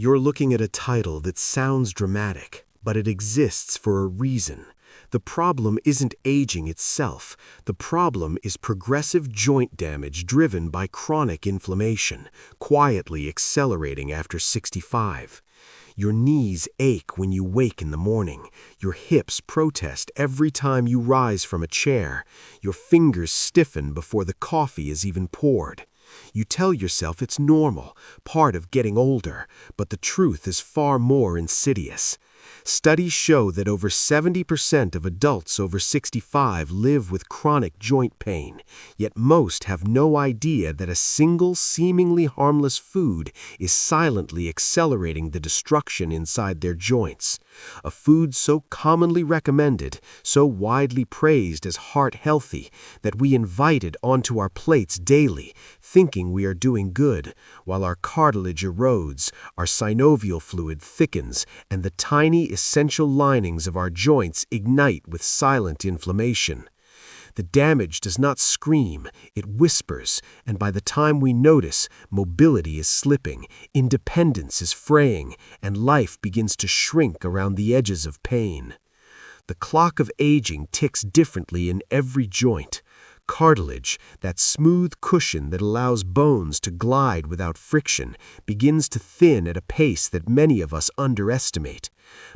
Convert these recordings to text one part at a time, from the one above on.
You're looking at a title that sounds dramatic, but it exists for a reason. The problem isn't aging itself. The problem is progressive joint damage driven by chronic inflammation, quietly accelerating after 65. Your knees ache when you wake in the morning. Your hips protest every time you rise from a chair. Your fingers stiffen before the coffee is even poured. You tell yourself it's normal, part of getting older, but the truth is far more insidious. Studies show that over 70% of adults over 65 live with chronic joint pain, yet most have no idea that a single seemingly harmless food is silently accelerating the destruction inside their joints. A food so commonly recommended, so widely praised as heart-healthy, that we invite it onto our plates daily, thinking we are doing good, while our cartilage erodes, our synovial fluid thickens, and the tiny essential linings of our joints ignite with silent inflammation. The damage does not scream, it whispers, and by the time we notice, mobility is slipping, independence is fraying, and life begins to shrink around the edges of pain. The clock of aging ticks differently in every joint. Cartilage, that smooth cushion that allows bones to glide without friction, begins to thin at a pace that many of us underestimate.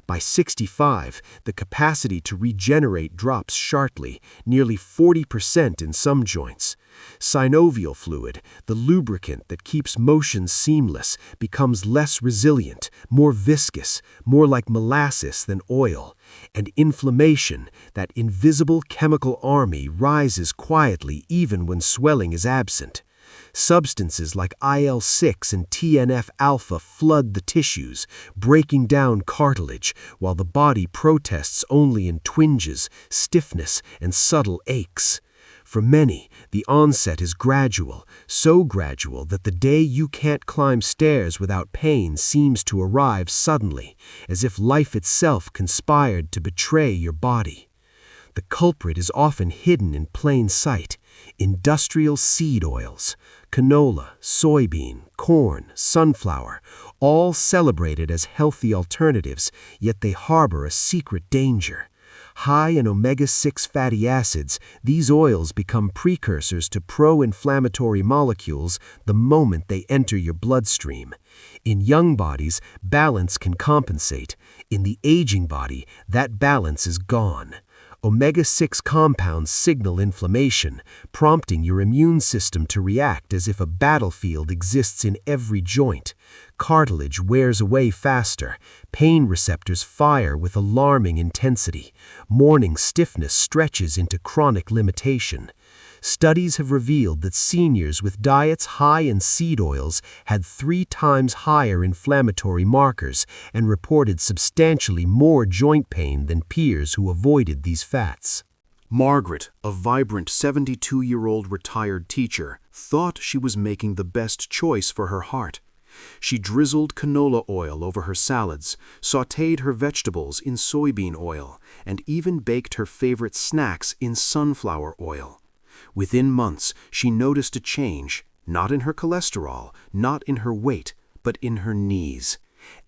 By 65, the capacity to regenerate drops sharply, nearly 40% in some joints. Synovial fluid, the lubricant that keeps motion seamless, becomes less resilient, more viscous, more like molasses than oil. And inflammation, that invisible chemical army, rises quietly even when swelling is absent. Substances like IL-6 and TNF-alpha flood the tissues, breaking down cartilage, while the body protests only in twinges, stiffness, and subtle aches. For many, the onset is gradual, so gradual that the day you can't climb stairs without pain seems to arrive suddenly, as if life itself conspired to betray your body. The culprit is often hidden in plain sight. Industrial seed oils, canola, soybean, corn, sunflower, all celebrated as healthy alternatives, yet they harbor a secret danger. High in omega-6 fatty acids, these oils become precursors to pro-inflammatory molecules the moment they enter your bloodstream. In young bodies, balance can compensate. In the aging body, that balance is gone. Omega-6 compounds signal inflammation, prompting your immune system to react as if a battlefield exists in every joint. Cartilage wears away faster. Pain receptors fire with alarming intensity. Morning stiffness stretches into chronic limitation. Studies have revealed that seniors with diets high in seed oils had 3 times higher inflammatory markers and reported substantially more joint pain than peers who avoided these fats. Margaret, a vibrant 72-year-old retired teacher, thought she was making the best choice for her heart. She drizzled canola oil over her salads, sautéed her vegetables in soybean oil, and even baked her favorite snacks in sunflower oil. Within months, she noticed a change, not in her cholesterol, not in her weight, but in her knees.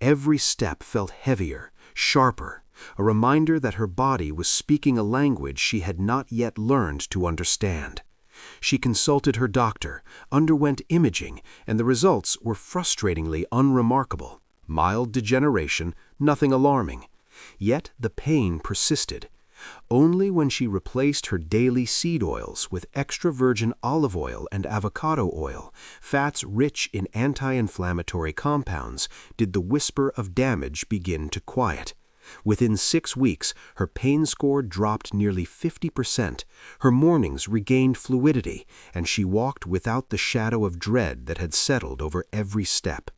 Every step felt heavier, sharper, a reminder that her body was speaking a language she had not yet learned to understand. She consulted her doctor, underwent imaging, and the results were frustratingly unremarkable. Mild degeneration, nothing alarming. Yet the pain persisted. Only when she replaced her daily seed oils with extra virgin olive oil and avocado oil, fats rich in anti-inflammatory compounds, did the whisper of damage begin to quiet. Within 6 weeks, her pain score dropped nearly 50%, her mornings regained fluidity, and she walked without the shadow of dread that had settled over every step.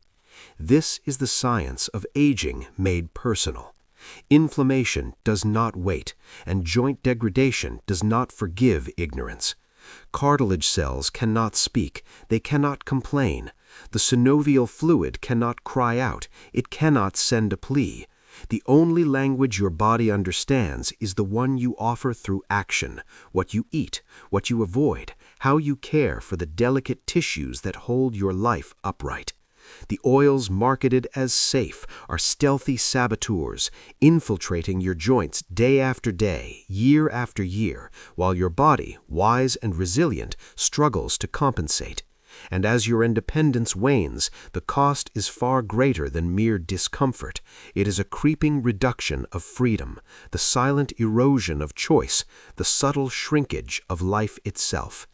This is the science of aging made personal. Inflammation does not wait, and joint degradation does not forgive ignorance. Cartilage cells cannot speak, they cannot complain. The synovial fluid cannot cry out, it cannot send a plea. The only language your body understands is the one you offer through action, what you eat, what you avoid, how you care for the delicate tissues that hold your life upright. The oils marketed as safe are stealthy saboteurs, infiltrating your joints day after day, year after year, while your body, wise and resilient, struggles to compensate. And as your independence wanes, the cost is far greater than mere discomfort. It is a creeping reduction of freedom, the silent erosion of choice, the subtle shrinkage of life itself.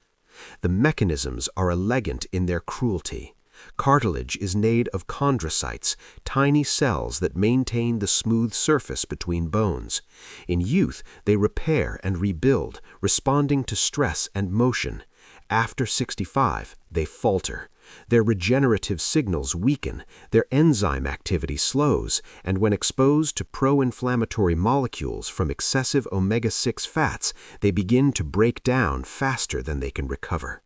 The mechanisms are elegant in their cruelty. Cartilage is made of chondrocytes, tiny cells that maintain the smooth surface between bones. In youth, they repair and rebuild, responding to stress and motion. After 65, they falter. Their regenerative signals weaken, their enzyme activity slows, and when exposed to pro-inflammatory molecules from excessive omega-6 fats, they begin to break down faster than they can recover.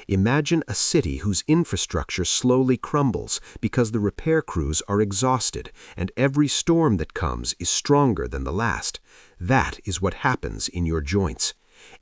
Imagine a city whose infrastructure slowly crumbles because the repair crews are exhausted and every storm that comes is stronger than the last. That is what happens in your joints.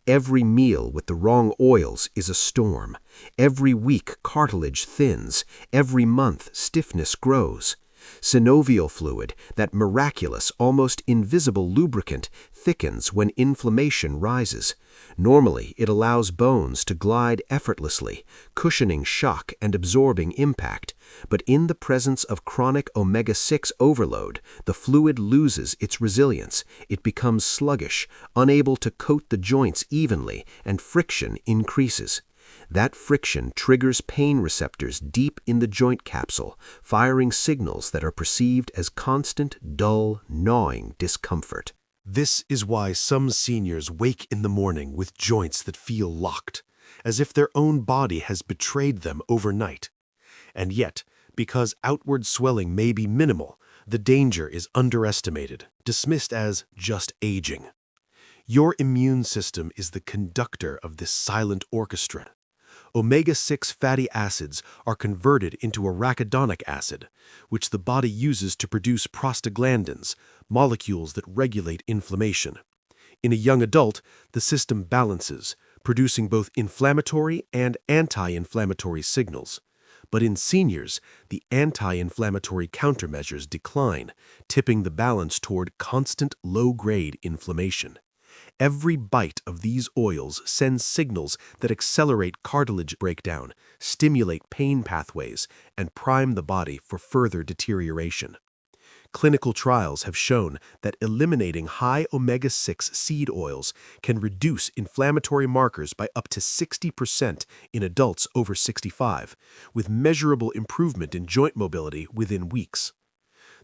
Every meal with the wrong oils is a storm. Every week cartilage thins. Every month stiffness grows. Synovial fluid, that miraculous, almost invisible lubricant, thickens when inflammation rises. Normally, it allows bones to glide effortlessly, cushioning shock and absorbing impact. But in the presence of chronic omega-6 overload, the fluid loses its resilience. It becomes sluggish, unable to coat the joints evenly, and friction increases. That friction triggers pain receptors deep in the joint capsule, firing signals that are perceived as constant, dull, gnawing discomfort. This is why some seniors wake in the morning with joints that feel locked, as if their own body has betrayed them overnight. And yet, because outward swelling may be minimal, the danger is underestimated, dismissed as just aging. Your immune system is the conductor of this silent orchestra. Omega-6 fatty acids are converted into arachidonic acid, which the body uses to produce prostaglandins, molecules that regulate inflammation. In a young adult, the system balances, producing both inflammatory and anti-inflammatory signals. But in seniors, the anti-inflammatory countermeasures decline, tipping the balance toward constant low-grade inflammation. Every bite of these oils sends signals that accelerate cartilage breakdown, stimulate pain pathways, and prime the body for further deterioration. Clinical trials have shown that eliminating high omega-6 seed oils can reduce inflammatory markers by up to 60% in adults over 65, with measurable improvement in joint mobility within weeks.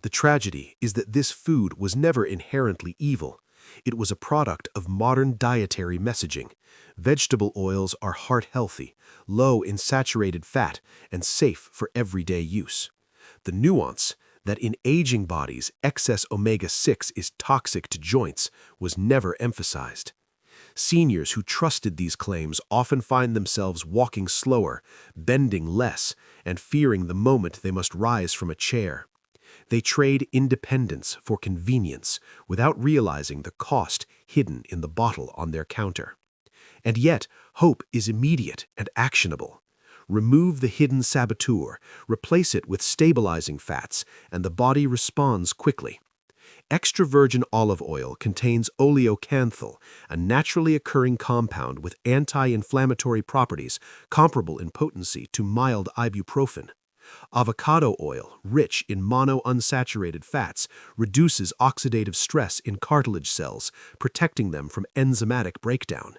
The tragedy is that this food was never inherently evil. It was a product of modern dietary messaging. Vegetable oils are heart-healthy, low in saturated fat, and safe for everyday use. The nuance that in aging bodies, excess omega-6 is toxic to joints was never emphasized. Seniors who trusted these claims often find themselves walking slower, bending less, and fearing the moment they must rise from a chair. They trade independence for convenience without realizing the cost hidden in the bottle on their counter. And yet, hope is immediate and actionable. Remove the hidden saboteur, replace it with stabilizing fats, and the body responds quickly. Extra virgin olive oil contains oleocanthal, a naturally occurring compound with anti-inflammatory properties comparable in potency to mild ibuprofen. Avocado oil, rich in monounsaturated fats, reduces oxidative stress in cartilage cells, protecting them from enzymatic breakdown.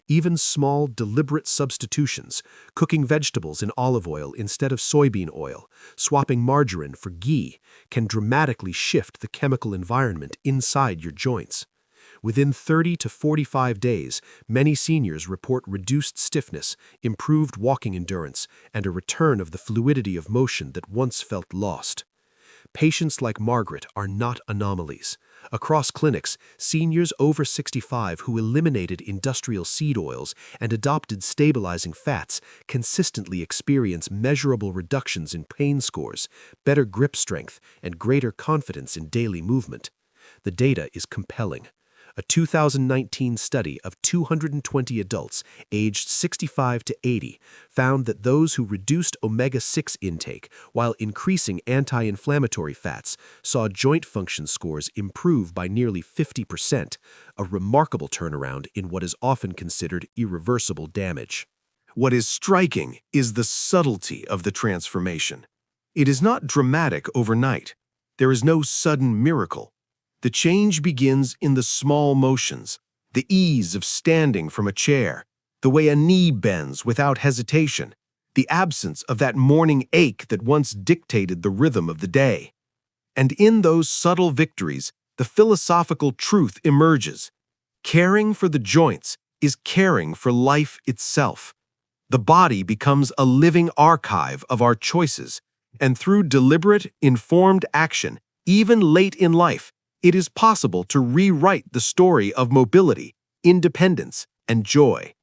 Even small, deliberate substitutions, cooking vegetables in olive oil instead of soybean oil, swapping margarine for ghee, can dramatically shift the chemical environment inside your joints. Within 30 to 45 days, many seniors report reduced stiffness, improved walking endurance, and a return of the fluidity of motion that once felt lost. Patients like Margaret are not anomalies. Across clinics, seniors over 65 who eliminated industrial seed oils and adopted stabilizing fats consistently experience measurable reductions in pain scores, better grip strength, and greater confidence in daily movement. The data is compelling. A 2019 study of 220 adults aged 65 to 80 found that those who reduced omega-6 intake while increasing anti-inflammatory fats saw joint function scores improve by nearly 50%, a remarkable turnaround in what is often considered irreversible damage. What is striking is the subtlety of the transformation. It is not dramatic overnight. There is no sudden miracle. The change begins in the small motions, the ease of standing from a chair, the way a knee bends without hesitation, the absence of that morning ache that once dictated the rhythm of the day. And in those subtle victories, the philosophical truth emerges. Caring for the joints is caring for life itself. The body becomes a living archive of our choices, and through deliberate, informed action, even late in life, it is possible to rewrite the story of mobility, independence, and joy.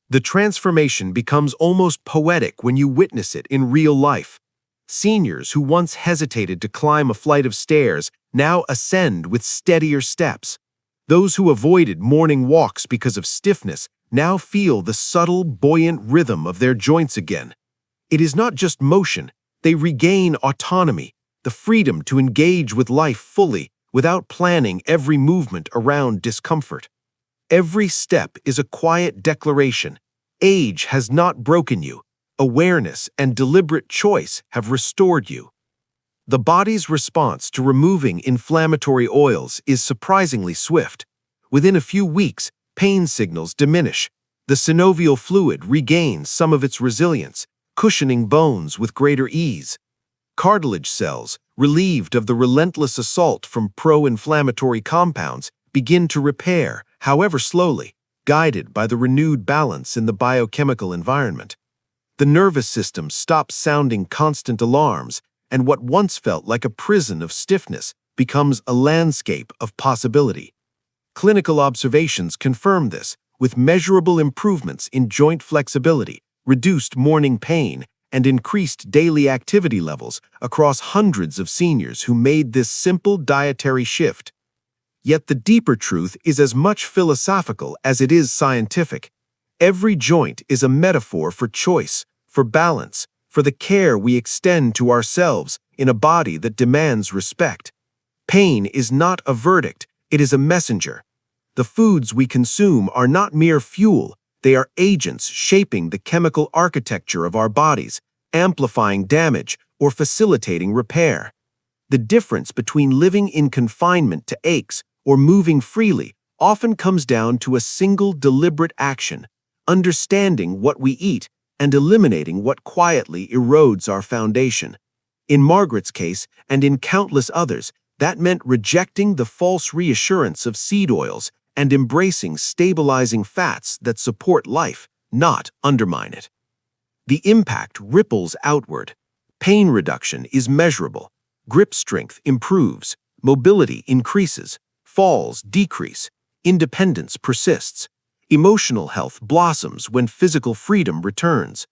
The transformation becomes almost poetic when you witness it in real life. Seniors who once hesitated to climb a flight of stairs now ascend with steadier steps. Those who avoided morning walks because of stiffness now feel the subtle, buoyant rhythm of their joints again. It is not just motion. They regain autonomy, the freedom to engage with life fully without planning every movement around discomfort. Every step is a quiet declaration. Age has not broken you. Awareness and deliberate choice have restored you. The body's response to removing inflammatory oils is surprisingly swift. Within a few weeks, pain signals diminish. The synovial fluid regains some of its resilience, cushioning bones with greater ease. Cartilage cells, relieved of the relentless assault from pro-inflammatory compounds, begin to repair, however slowly, guided by the renewed balance in the biochemical environment. The nervous system stops sounding constant alarms, and what once felt like a prison of stiffness becomes a landscape of possibility. Clinical observations confirm this, with measurable improvements in joint flexibility, reduced morning pain, and increased daily activity levels across hundreds of seniors who made this simple dietary shift. Yet the deeper truth is as much philosophical as it is scientific. Every joint is a metaphor for choice, for balance, for the care we extend to ourselves in a body that demands respect. Pain is not a verdict, it is a messenger. The foods we consume are not mere fuel, they are agents shaping the chemical architecture of our bodies, amplifying damage or facilitating repair. The difference between living in confinement to aches or moving freely often comes down to a single deliberate action, understanding what we eat and eliminating what quietly erodes our foundation. In Margaret's case, and in countless others, that meant rejecting the false reassurance of seed oils and embracing stabilizing fats that support life, not undermine it. The impact ripples outward. Pain reduction is measurable. Grip strength improves. Mobility increases. Falls decrease. Independence persists. Emotional health blossoms when physical freedom returns.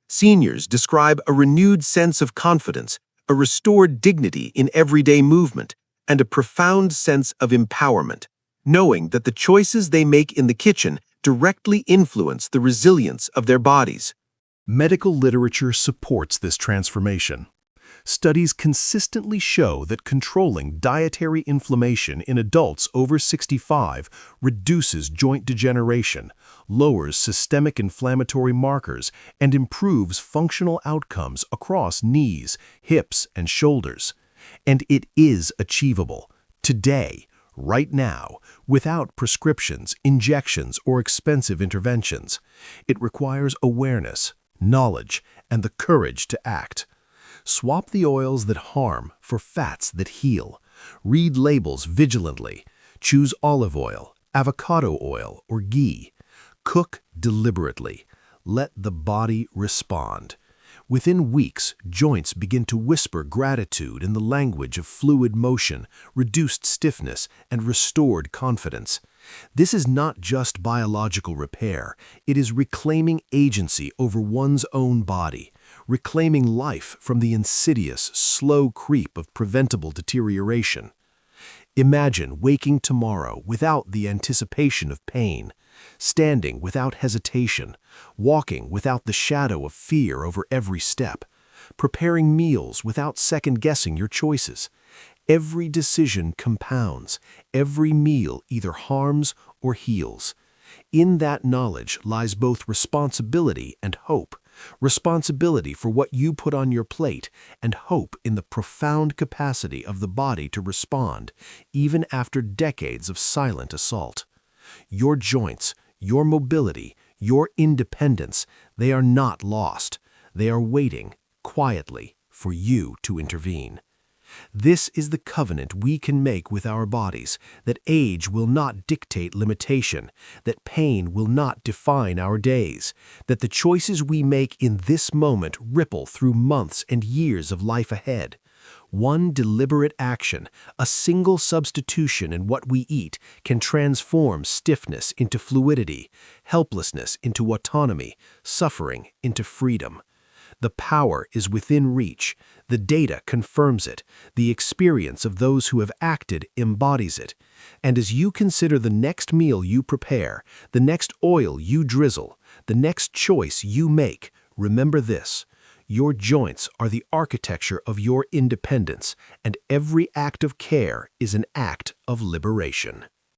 Seniors describe a renewed sense of confidence, a restored dignity in everyday movement, and a profound sense of empowerment, knowing that the choices they make in the kitchen directly influence the resilience of their bodies. Medical literature supports this transformation. Studies consistently show that controlling dietary inflammation in adults over 65 reduces joint degeneration, lowers systemic inflammatory markers, and improves functional outcomes across knees, hips, and shoulders. And it is achievable, today, right now, without prescriptions, injections, or expensive interventions. It requires awareness, knowledge, and the courage to act. Swap the oils that harm for fats that heal. Read labels vigilantly. Choose olive oil, avocado oil, or ghee. Cook deliberately. Let the body respond. Within weeks, joints begin to whisper gratitude in the language of fluid motion, reduced stiffness, and restored confidence. This is not just biological repair. It is reclaiming agency over one's own body, reclaiming life from the insidious, slow creep of preventable deterioration. Imagine waking tomorrow without the anticipation of pain, standing without hesitation, walking without the shadow of fear over every step, preparing meals without second-guessing your choices. Every decision compounds, every meal either harms or heals. In that knowledge lies both responsibility and hope. Responsibility for what you put on your plate, and hope in the profound capacity of the body to respond, even after decades of silent assault. Your joints, your mobility, your independence, they are not lost. They are waiting, quietly, for you to intervene. This is the covenant we can make with our bodies, that age will not dictate limitation, that pain will not define our days, that the choices we make in this moment ripple through months and years of life ahead. One deliberate action, a single substitution in what we eat, can transform stiffness into fluidity, helplessness into autonomy, suffering into freedom. The power is within reach. The data confirms it. The experience of those who have acted embodies it. And as you consider the next meal you prepare, the next oil you drizzle, the next choice you make, remember this: your joints are the architecture of your independence, and every act of care is an act of liberation.